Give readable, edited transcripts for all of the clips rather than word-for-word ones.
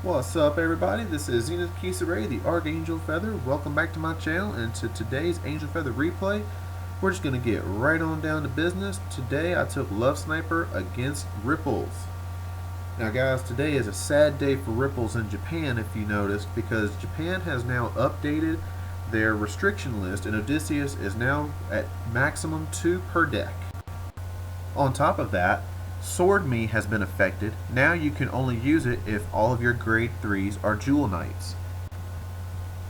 What's up, everybody? This is Zenith Kisare, the Archangel Feather. Welcome back to my channel and to today's Angel Feather replay. We're just going to get right on down to business. Today I took Love Sniper against Ripples. Now guys, today is a sad day for Ripples in Japan, if you noticed, because Japan has now updated their restriction list and Odysseus is now at maximum 2 per deck. On top of that, Sword Me has been affected. Now you can only use it if all of your grade 3s are Jewel Knights.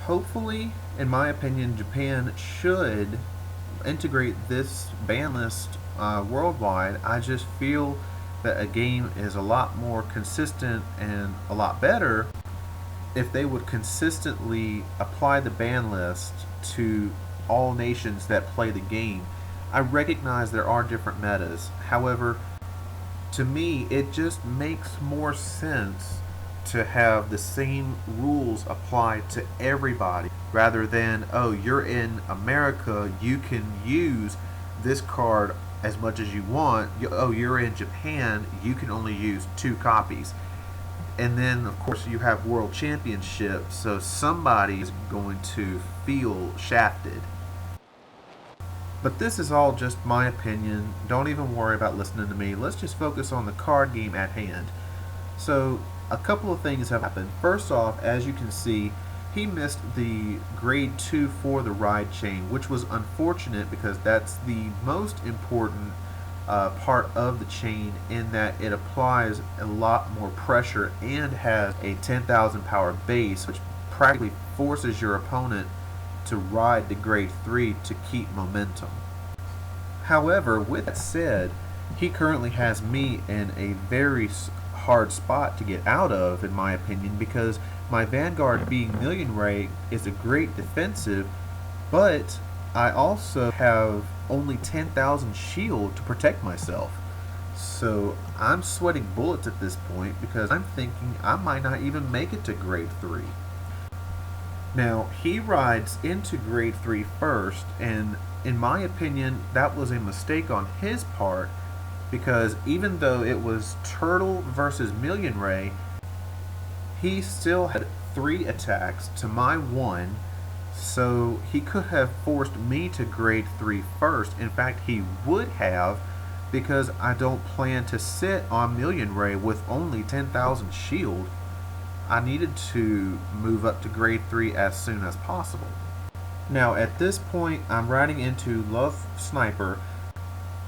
Hopefully, in my opinion, Japan should integrate this ban list worldwide. I just feel that a game is a lot more consistent and a lot better if they would consistently apply the ban list to all nations that play the game. I recognize there are different metas. However, to me, it just makes more sense to have the same rules applied to everybody rather than, oh, you're in America, you can use this card as much as you want. Oh, you're in Japan, you can only use 2 copies. And then, of course, you have World Championship, so somebody is going to feel shafted. But this is all just my opinion. Don't even worry about listening to me. Let's just focus on the card game at hand. So, a couple of things have happened. First off, as you can see, he missed the grade 2 for the ride chain, which was unfortunate because that's the most important part of the chain in that it applies a lot more pressure and has a 10,000 power base, which practically forces your opponent to ride the grade 3 to keep momentum. However, with that said, he currently has me in a very hard spot to get out of, in my opinion, because my Vanguard being Million Ray is a great defensive, but I also have only 10,000 shield to protect myself. So I'm sweating bullets at this point because I'm thinking I might not even make it to grade 3. Now, he rides into grade 3 first, and in my opinion, that was a mistake on his part because even though it was Turtle versus Million Ray, he still had 3 attacks to my 1, so he could have forced me to grade 3 first. In fact, he would have, because I don't plan to sit on Million Ray with only 10,000 shield. I needed to move up to grade 3 as soon as possible. Now at this point I'm riding into Love Sniper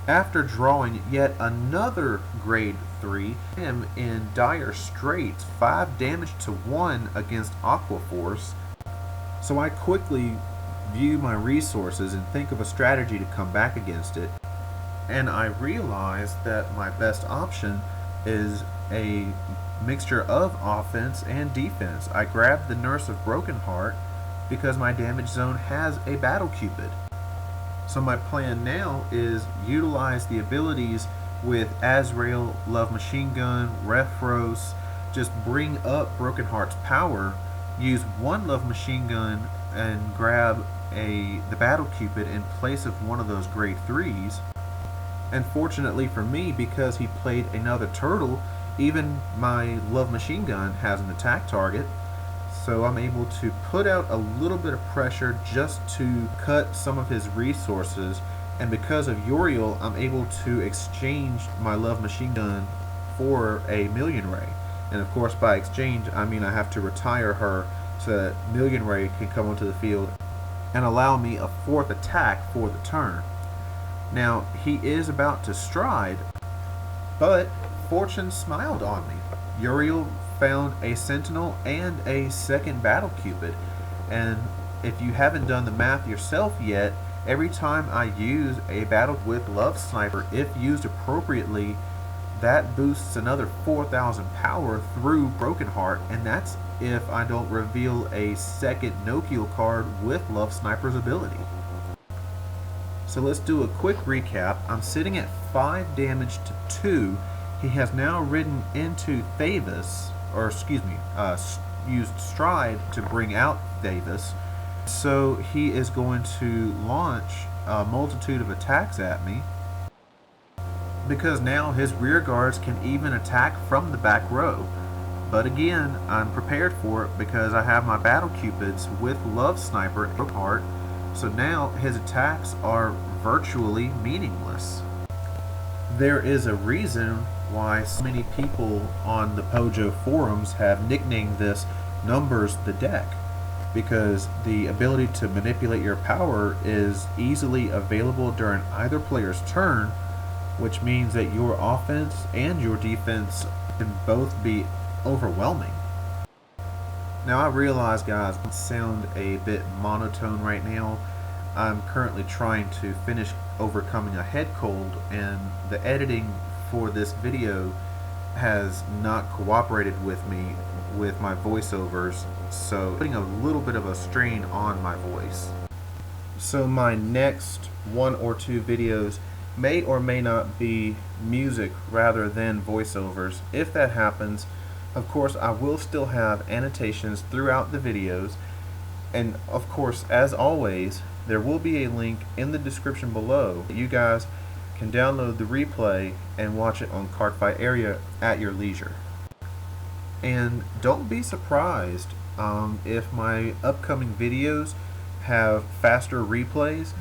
after drawing yet another grade 3. I am in dire straits, 5 damage to 1 against Aqua Force. So I quickly view my resources and think of a strategy to come back against it. And I realize that my best option is a mixture of offense and defense. I grabbed the Nurse of Broken Heart because my damage zone has a Battle Cupid. So my plan now is utilize the abilities with Azrael, Love Machine Gun, Refros, just bring up Broken Heart's power, use 1 Love Machine Gun and grab the Battle Cupid in place of one of those grade 3s. And fortunately for me, because he played another Turtle, even my Love Machine Gun has an attack target, so I'm able to put out a little bit of pressure just to cut some of his resources, and because of Uriel, I'm able to exchange my Love Machine Gun for a Million Ray. And of course by exchange, I mean I have to retire her so that Million Ray can come onto the field and allow me a 4th attack for the turn. Now, he is about to stride, but fortune smiled on me. Uriel found a Sentinel and a 2nd Battle Cupid, and if you haven't done the math yourself yet, every time I use a battle with Love Sniper, if used appropriately, that boosts another 4,000 power through Broken Heart, and that's if I don't reveal a 2nd no-kill card with Love Sniper's ability. So let's do a quick recap. I'm sitting at 5 damage to 2. He has now ridden into Thavis, or excuse me, used Stride to bring out Thavis. So he is going to launch a multitude of attacks at me, because now his rear guards can even attack from the back row. But again, I'm prepared for it because I have my battle cupids with Love Sniper and Heart, so now his attacks are virtually meaningless. There is a reason why so many people on the Pojo forums have nicknamed this Numbers the Deck, because the ability to manipulate your power is easily available during either player's turn, which means that your offense and your defense can both be overwhelming. Now I realize, guys, I sound a bit monotone right now. I'm currently trying to finish overcoming a head cold, and the editing for this video has not cooperated with me with my voiceovers, so putting a little bit of a strain on my voice. So my next 1 or 2 videos may or may not be music rather than voiceovers. If that happens, of course I will still have annotations throughout the videos, and of course, as always, there will be a link in the description below that you guys can download the replay and watch it on Cardfight Area at your leisure. And don't be surprised if my upcoming videos have faster replays.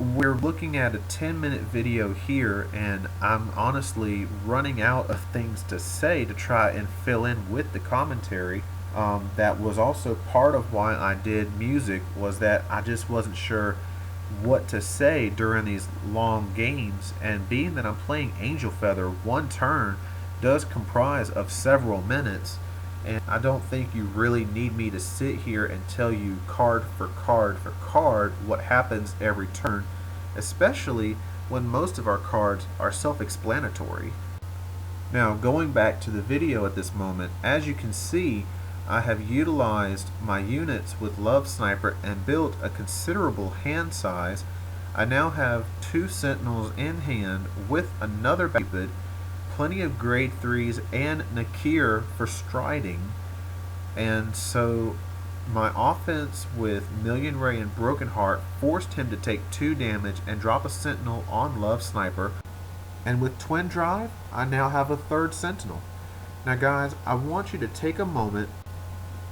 We're looking at a 10-minute video here, and I'm honestly running out of things to say to try and fill in with the commentary. That was also part of why I did music, was that I just wasn't sure what to say during these long games, and being that I'm playing Angel Feather, one turn does comprise of several minutes, and I don't think you really need me to sit here and tell you card for card for card what happens every turn, especially when most of our cards are self-explanatory. Now, going back to the video at this moment, as you can see, I have utilized my units with Love Sniper and built a considerable hand size. I now have 2 Sentinels in hand with another Cupid, plenty of grade 3s, and Nakir for striding. And so my offense with Million Ray and Broken Heart forced him to take 2 damage and drop a Sentinel on Love Sniper. And with Twin Drive, I now have a 3rd Sentinel. Now guys, I want you to take a moment,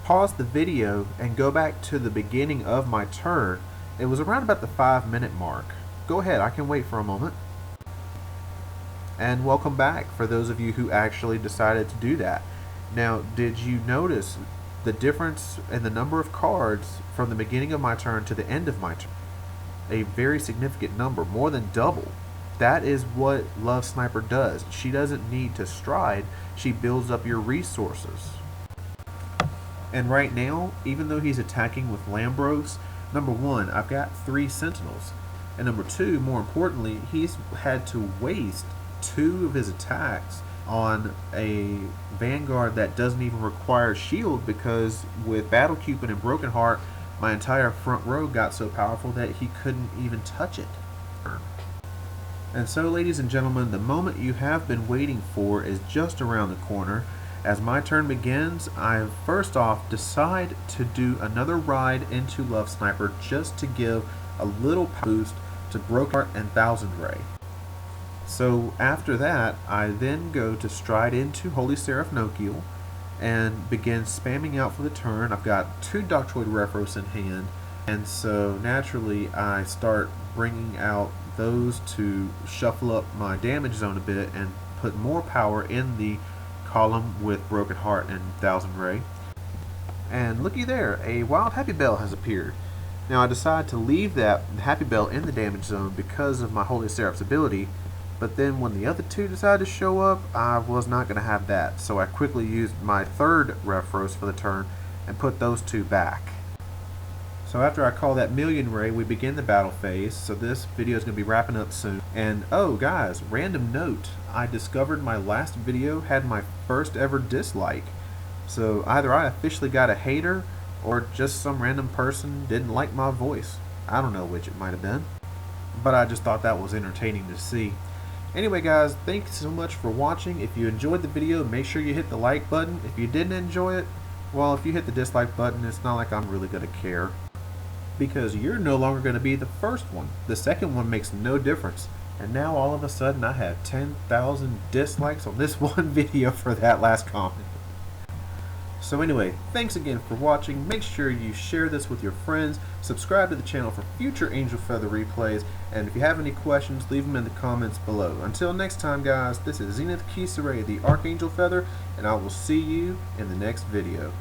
pause the video, and go back to the beginning of my turn. It was around about the 5-minute mark. Go ahead, I can wait for a moment. And welcome back for those of you who actually decided to do that. Now, did you notice the difference in the number of cards from the beginning of my turn to the end of my turn? A very significant number, more than double. That is what Love Sniper does. She doesn't need to stride, she builds up your resources. And right now, even though he's attacking with Lambros, number 1, I've got 3 Sentinels. And number 2, more importantly, he's had to waste 2 of his attacks on a Vanguard that doesn't even require shield, because with Battle Cupid and Broken Heart, my entire front row got so powerful that he couldn't even touch it. And so, ladies and gentlemen, the moment you have been waiting for is just around the corner. As my turn begins, I first off decide to do another ride into Love Sniper just to give a little boost to Broken Heart and Thousand Ray. So after that, I then go to stride into Holy Seraph Nokiel and begin spamming out for the turn. I've got 2 Doctroid Refros in hand, and so naturally I start bringing out those to shuffle up my damage zone a bit and put more power in the column with Broken Heart and Thousand Ray. And looky there, a Wild Happy Bell has appeared. Now I decide to leave that Happy Bell in the damage zone because of my Holy Seraph's ability, but then when the other 2 decided to show up, I was not going to have that, so I quickly used my 3rd Refros for the turn and put those 2 back. So after I call that Million Ray, we begin the battle phase. So this video is going to be wrapping up soon. And oh guys, random note, I discovered my last video had my first ever dislike. So either I officially got a hater, or just some random person didn't like my voice. I don't know which it might have been, but I just thought that was entertaining to see. Anyway guys, thanks so much for watching. If you enjoyed the video, make sure you hit the like button. If you didn't enjoy it, well, if you hit the dislike button, it's not like I'm really going to care, because you're no longer going to be the first one. The second one makes no difference. And now all of a sudden I have 10,000 dislikes on this one video for that last comment. So anyway, thanks again for watching. Make sure you share this with your friends, subscribe to the channel for future Angel Feather replays, and if you have any questions, leave them in the comments below. Until next time guys, this is Zenith Kisare, the Archangel Feather, and I will see you in the next video.